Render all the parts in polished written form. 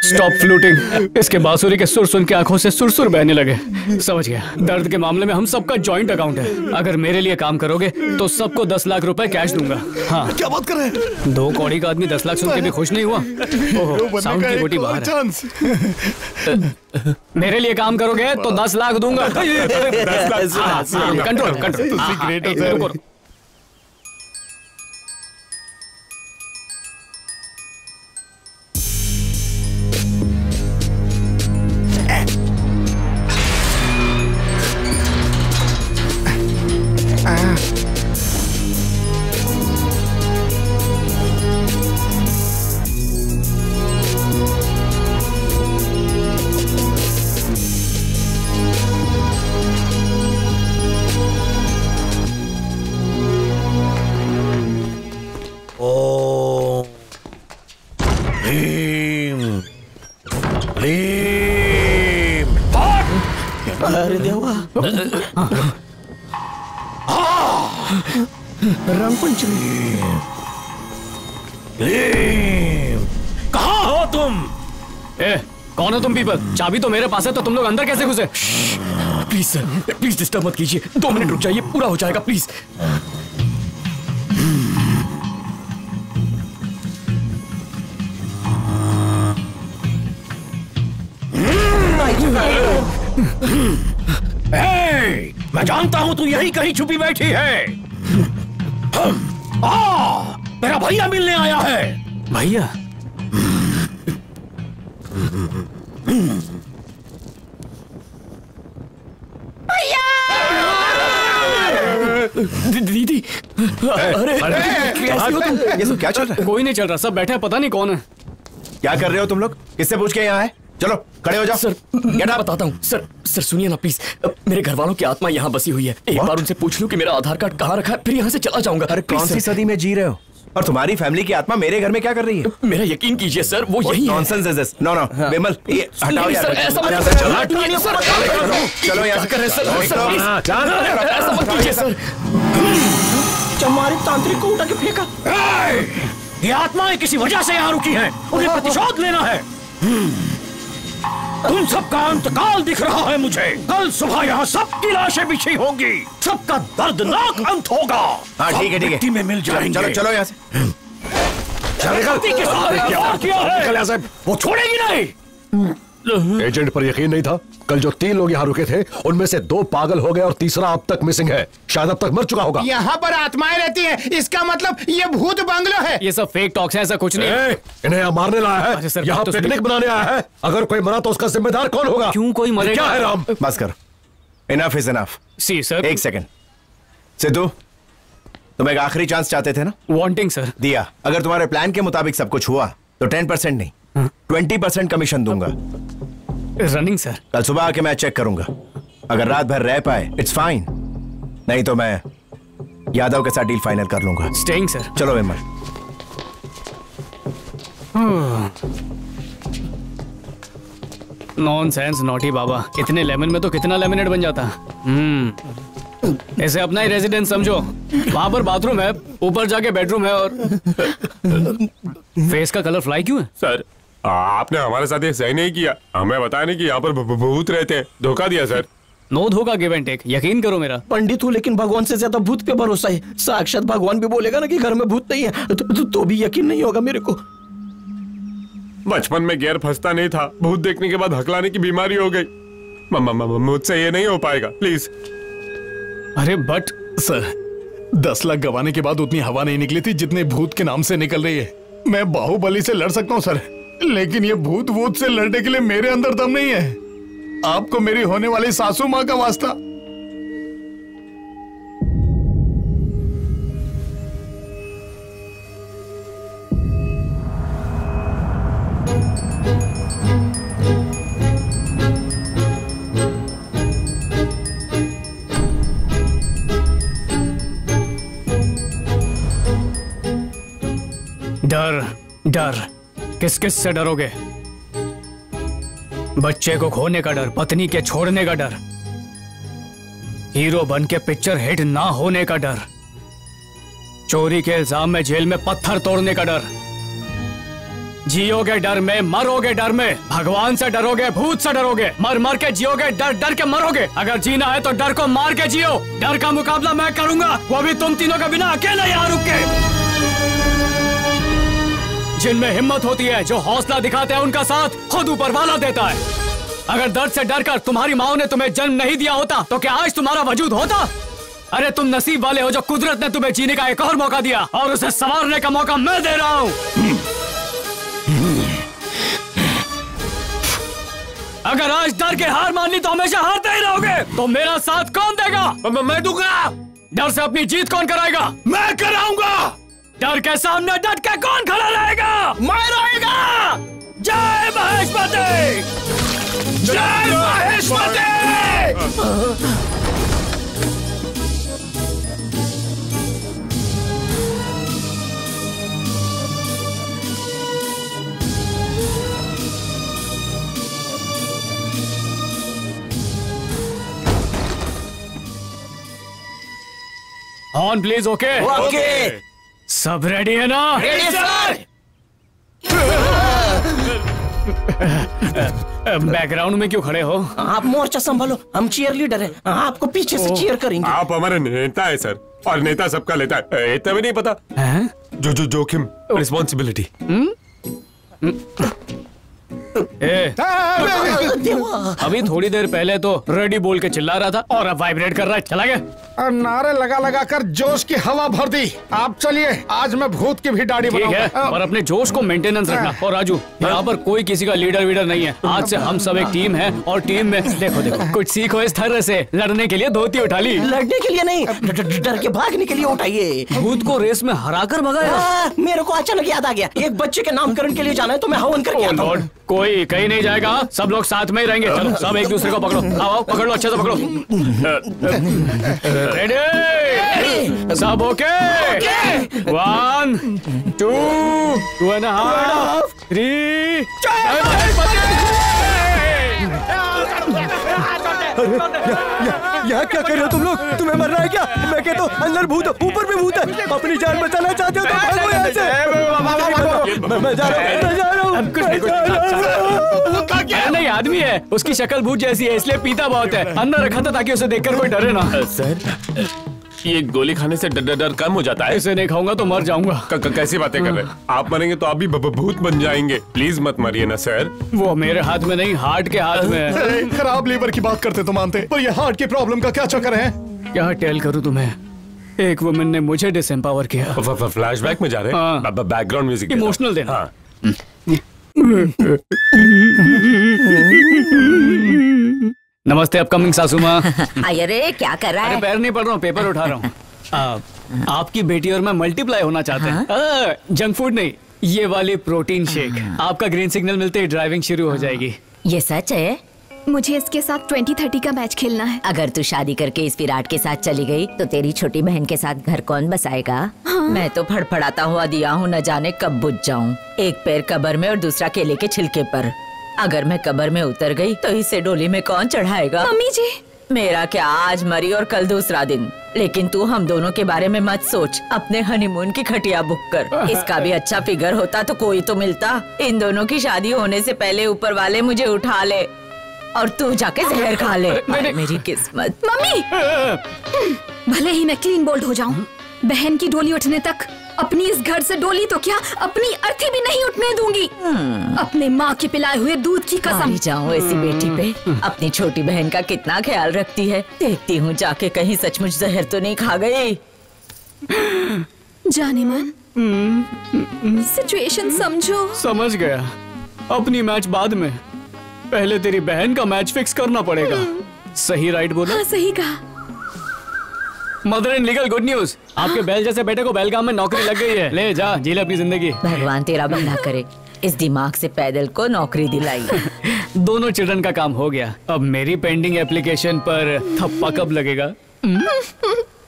Stop fluting. इसके बांसुरी के सुर सुन के आंखों से सुरसुर बहने लगे। समझ गया, दर्द के मामले में हम सबका जॉइंट अकाउंट है। अगर मेरे लिए काम करोगे तो सबको 10 लाख रुपए कैश दूंगा। हाँ, क्या बात कर रहे हैं? 2 कौड़ी का आदमी 10 लाख सुन के भी खुश नहीं हुआ। ओहो, साउंड की गोटी बाहर है। मेरे लिए काम करोगे तो 10 लाख दूंगा। Control control. अरे देवा, रंग पंचमी। कहाँ हो तुम? कौन हो तुम पीपल? चाबी तो मेरे पास है, तो तुम लोग अंदर कैसे घुसे? प्लीज सर, प्लीज डिस्टर्ब मत कीजिए। 2 मिनट रुक जाइए, पूरा हो जाएगा प्लीज। मैं जानता हूं तू यहीं कहीं छुपी बैठी है। तेरा भैया मिलने आया है। भैया? दीदी, अरे कैसे हो तुम? ये सब क्या चल रहा है? कोई नहीं चल रहा, सब बैठे हैं, पता नहीं कौन है। क्या कर रहे हो तुम लोग? किससे पूछ के यहाँ है? चलो खड़े हो जाओ। सर मैं बताता हूँ। सर सुनिए ना प्लीज, मेरे घर वालों की आत्मा यहाँ बसी हुई है। एक बार उनसे पूछ लूं कि मेरा आधार कार्ड कहाँ रखा है, फिर यहाँ से चला जाऊंगा। अरे कौन सी सदी में जी रहे हो? और तुम्हारी फैमिली की आत्मा मेरे घर में क्या कर रही है? मेरा यकीन कीजिए सर, वो यही है। Nonsense is this? नो विमल, ये हटाओ यार। ऐसा मत चलो यार, ऐसा मत कीजिए सर। हमारी तांत्रिक को उठा के फेंका। ये आत्माएं किसी वजह से यहाँ रुकी हैं, उन्हें प्रतिशोध लेना है। तुम सबका अंतकाल दिख रहा है मुझे। कल सुबह यहाँ सबकी लाशें बिछी होंगी, सबका दर्दनाक अंत होगा। हाँ ठीक है मिट्टी में मिल जाएंगे। चलो यहाँ से। वो छोड़ेगी नहीं। एजेंट पर यकीन नहीं था। कल जो 3 लोग यहाँ रुके थे उनमें से 2 पागल हो गए और तीसरा अब तक मिसिंग है। शायद अब तक मर चुका होगा। यहाँ पर आत्माएं रहती हैं, इसका मतलब ये भूत बंगलो है। ये सब फेक टॉक्स हैं, ऐसा कुछ नहीं है। इन्हें यहाँ मारने लाया है, यहाँ पिकनिक बनाने आया है। अगर कोई मरा तो उसका जिम्मेदार कौन होगा? क्यों कोई मरेगा? क्या है राम? बस कर, enough is enough. See sir. 1 second. Sidhu, तुम एक आखिरी चांस चाहते थे ना? Wanting sir. दिया। अगर तुम्हारे प्लान के मुताबिक सब कुछ हुआ तो 10% नहीं 20% कमीशन दूंगा। Running sir. कल सुबह आके मैं चेक करूंगा। अगर रात भर रह पाए इट्स फाइन, नहीं तो मैं यादव के साथ डील फाइनल कर लूंगा। Staying sir. चलो विमल। नॉनसेंस नॉटी बाबा, इतने लेमन में तो कितना लेमिनेट बन जाता। ऐसे अपना ही रेजिडेंस समझो। वहां पर बाथरूम है, ऊपर जाके बेडरूम है, और फेस का कलर फ्लाई क्यों है? सर आपने हमारे साथ ये सही नहीं किया। हमें बताया नहीं कि यहाँ पर भूत रहते हैं। धोखा दिया सर। नो धोखा, गिव एंड टेक। यकीन करो मेरा। पंडित हूँ लेकिन भगवान से ज्यादा भूत पे भरोसा है। साक्षात भगवान भी बोलेगा ना कि घर में भूत नहीं है तो भी यकीन नहीं होगा मेरे को। बचपन में गैर फंसता नहीं था, भूत देखने के बाद हकलाने की बीमारी हो गई। मुझसे ये नहीं हो पाएगा प्लीज। अरे बट सर 10 लाख गवाने के बाद उतनी हवा नहीं निकली थी जितने भूत के नाम से निकल रही है। मैं बाहुबली से लड़ सकता हूँ सर, लेकिन ये भूत वूत से लड़ने के लिए मेरे अंदर दम नहीं है। आपको मेरी होने वाली सासू माँ का वास्ता। डर डर किस किस से डरोगे? बच्चे को खोने का डर, पत्नी के छोड़ने का डर, हीरो बन के पिक्चर हिट ना होने का डर, चोरी के इल्जाम में जेल में पत्थर तोड़ने का डर, जियोगे डर में, मरोगे डर में। भगवान से डरोगे, भूत से डरोगे, मर मर के जियोगे, डर डर के मरोगे। अगर जीना है तो डर को मार के जियो। डर का मुकाबला मैं करूंगा, वो भी तुम तीनों के बिना अकेले यहाँ रुक के। जिनमें हिम्मत होती है, जो हौसला दिखाते हैं, उनका साथ खुद ऊपर वाला देता है। अगर दर्द से डर कर तुम्हारी माँ ने तुम्हें जन्म नहीं दिया होता तो क्या आज तुम्हारा वजूद होता? अरे तुम नसीब वाले हो जो कुदरत ने तुम्हें जीने का एक और मौका दिया, और उसे संवारने का मौका मैं दे रहा हूँ। अगर आज डर के हार मान ली तो हमेशा हारते ही रहोगे। तो मेरा साथ कौन देगा? मैं दूंगा। डर से अपनी जीत कौन कराएगा? मैं कराऊंगा। डर के सामने डट के कौन खड़ा रहेगा? मैं रहेगा। जय महेशपति, जय Maheshpati. On please. Okay okay. सब रेडी है ना? Ready sir. बैकग्राउंड में क्यों खड़े हो? आप मोर्चा संभालो, हम चीयर लीडर हैं, आपको पीछे से चीयर करेंगे। आप हमारे नेता है सर, और नेता सबका लेता है। इतना भी नहीं पता हैं? जोखिम, रिस्पॉन्सिबिलिटी। अभी थोड़ी देर पहले तो रेडी बोल के चिल्ला रहा था और अब वाइब्रेट कर रहा है। चला गया। नारे लगा लगा कर जोश की हवा भर दी। आप चलिए, आज मैं भूत की भी दाढ़ी ठीक है, बनाऊंगा। पर अपने जोश को मेंटेनेंस रखना। और राजू, यहाँ पर कोई किसी का लीडर वीडर नहीं है। आज से हम सब एक टीम है, और टीम में देखो देखो कुछ सीखो इस तरह से। लड़ने के लिए धोती उठा ली। लड़ने के लिए नहीं, डर के भागने के लिए उठाइए। भूत को रेस में हराकर भगाया। मेरे को अचानक याद आ गया, एक बच्चे के नामकरण के लिए जाना है तो मैं हवन करके आता हूँ। कोई कहीं नहीं जाएगा, सब लोग साथ में ही रहेंगे। चलो सब एक दूसरे को पकड़ो। आओ पकड़ लो, अच्छे से पकड़ो। रेडी? सब ओके? 1 2 2.5 3। यहाँ क्या कर रहे हो तुम लोग? तुम्हें मरना है क्या? मैं कहता हूँ अंदर भूत है, ऊपर भी भूत है। अपनी जान बचाना चाहते हो तो भागो यहाँ से। मैं जा रहा हूँ। नहीं, आदमी है, उसकी शक्ल भूत जैसी है, इसलिए पीता बहुत है। अंदर रखा था ताकि उसे देखकर कोई डरे ना। सर, ये गोली खाने से डर कम हो जाता है? इसे नहीं खाऊंगा तो मर जाऊंगा। कैसी बातें कर रहे हैं? आप मरेंगे तो आप भी भूत बन जाएंगे। प्लीज मत मरिए ना सर। वो मेरे हाथ में नहीं, हार्ट के हाथ में है। खराब लीवर की बात करते तो मानते, पर ये हार्ट की प्रॉब्लम का क्या चक्कर है? क्या टेल करूं तुम्हें? एक वुमन ने मुझे डिसएम्पावर किया। फ्लैशबैक में जा रहे हैं? बैकग्राउंड म्यूजिक इमोशनल देना। हाँ। नमस्ते अपकमिंग सासू माँ। अरे क्या कर रहा है? अरे पैर नहीं पड़ रहा हूँ, पेपर उठा रहा हूँ। आपकी बेटी और मैं मल्टीप्लाई होना चाहते हैं। जंक फूड नहीं, ये वाली प्रोटीन शेक। आपका ग्रीन सिग्नल मिलते ही ड्राइविंग शुरू हो जाएगी। ये सच है? मुझे इसके साथ 20-30 का मैच खेलना है। अगर तू शादी करके इस विराट के साथ चली गई तो तेरी छोटी बहन के साथ घर कौन बसाएगा? हाँ? मैं तो फड़फड़ाता हुआ दिया हूँ, न जाने कब बुझ जाऊँ। एक पैर कब्र में और दूसरा केले के छिलके पर। अगर मैं कब्र में उतर गई तो इसे डोली में कौन चढ़ाएगा? मम्मी जी, मेरा क्या, आज मरी और कल दूसरा दिन। लेकिन तू हम दोनों के बारे में मत सोच, अपने हनीमून की खटिया बुक कर। इसका भी अच्छा फिगर होता तो कोई तो मिलता। इन दोनों की शादी होने से पहले ऊपर वाले मुझे उठा ले और तू जाके जहर खा ले। मेरी किस्मत। मम्मी, भले ही मैं क्लीन बोल्ड हो जाऊं, बहन की डोली उठने तक अपनी इस घर से डोली तो क्या, अपनी अर्थी भी नहीं उठने दूंगी। अपने माँ के पिलाए हुए दूध की कसम। जाऊँ ऐसी बेटी पे। अपनी छोटी बहन का कितना ख्याल रखती है। देखती हूँ जाके कहीं सचमुच जहर तो नहीं खा गई। जाने मन, सिचुएशन समझो। समझ गया। अपनी मैच बाद में, पहले तेरी बहन का मैच फिक्स करना पड़ेगा। सही राइट बोला? हाँ सही कहा। Mother in legal good news, आपके बैल जैसे बेटे को बेलगाम में नौकरी लग गई है। ले जा, जी ले अपनी जिंदगी। भगवान तेरा भला करे, इस दिमाग से पैदल को नौकरी दिलाई। दोनों चिल्ड्रन का काम हो गया। अब मेरी पेंडिंग एप्लीकेशन पर थप्पा कब लगेगा?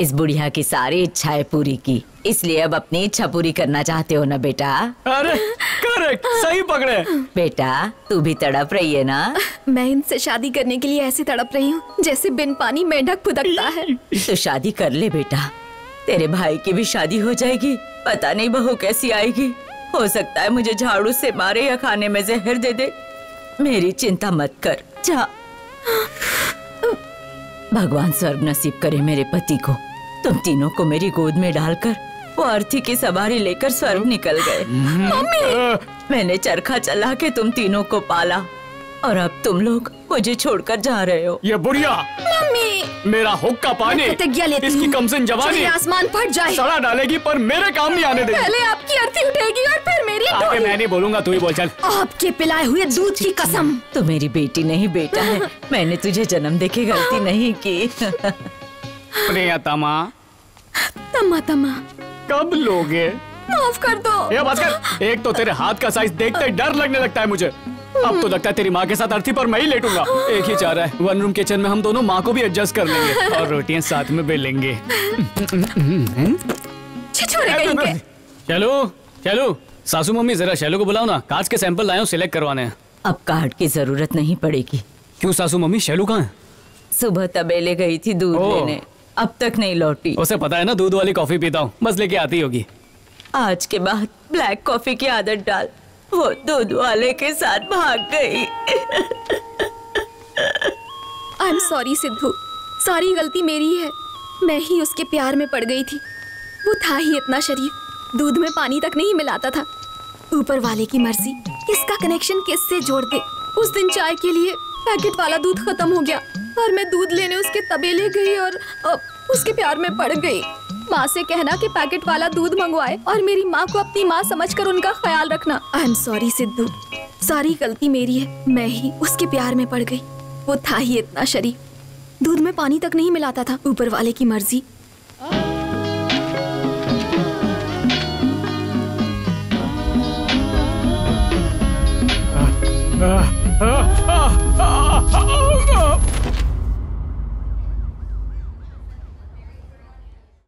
इस बुढ़िया की सारी इच्छाएं पूरी की, इसलिए अब अपनी इच्छा पूरी करना चाहते हो ना बेटा? अरे करेक्ट, सही पकड़े। बेटा तू भी तड़प रही है ना? मैं इनसे शादी करने के लिए ऐसे तड़प रही हूँ जैसे बिन पानी मेंढक फुदकता है। तो शादी कर ले बेटा, तेरे भाई की भी शादी हो जाएगी। पता नहीं बहू कैसी आएगी, हो सकता है मुझे झाड़ू से मारे या खाने में जहर दे दे। मेरी चिंता मत कर, जा। भगवान स्वर्ग नसीब करे मेरे पति को। तुम तीनों को मेरी गोद में डालकर वो अर्थी की सवारी लेकर स्वर्ग निकल गए। मैंने चरखा चला के तुम तीनों को पाला और अब तुम लोग मुझे छोड़कर जा रहे हो। ये बुढ़िया मम्मी, मेरा हुक्का पानी, इसकी कमसिन जवानी आसमान फट जाए, सड़ा डालेगी पर मेरे काम नहीं आने देगी। पहले आपकी अर्थी उठेगी और फिर मेरी डोली। मैं नहीं बोलूंगा, तू ही बोल चल। आपके पिलाए हुए दूध की कसम। तू मेरी बेटी नहीं बेटा है। मैंने तुझे जन्म देके गलती नहीं की। प्रियतमा, तमा तमा कब लोगे? माफ कर दो। ये भास्कर, एक तो तेरे हाथ का साइज देखते ही डर लगने लगता है मुझे। अब तो लगता है तेरी माँ के साथ अर्थी पर मैं ही लेटूंगा। एक ही चाह रहा है, वन रूम किचन में हम दोनों माँ को भी एडजस्ट कर लेंगे और रोटियां साथ में बेलेंगे। चलो चलो, सासू मम्मी जरा शैलो को बुलाओ ना, कांच के सैंपल लाए हो, सिलेक्ट करवाने हैं। अब कार्ड की जरूरत नहीं पड़ेगी। क्यों सासू मम्मी, शैलो कहाँ है? सुबह तबेले गई थी दूध लेने, अब तक नहीं लौटी। उसे पता है ना दूध वाली कॉफी पीता हूँ, बस लेके आती होगी। आज के बाद ब्लैक कॉफी की आदत डाल। वो दूध वाले के साथ भाग गई। आई एम सॉरी सिद्धू, सारी गलती मेरी है। मैं ही उसके प्यार में पड़ गई थी। वो था ही इतना शरीफ, दूध में पानी तक नहीं मिलाता था। ऊपर वाले की मर्जी, किसका कनेक्शन किससे जोड़ दे। उस दिन चाय के लिए पैकेट वाला दूध खत्म हो गया और मैं दूध लेने उसके तबेले गई और उसके प्यार में पड़ गई। माँ से कहना कि पैकेट वाला दूध मंगवाए और मेरी माँ को अपनी माँ समझकर उनका ख्याल रखना। आई एम सॉरी सिद्धू, सारी गलती मेरी है। मैं ही उसके प्यार में पड़ गई। वो था ही इतना शरीफ, दूध में पानी तक नहीं मिलाता था। ऊपर वाले की मर्जी।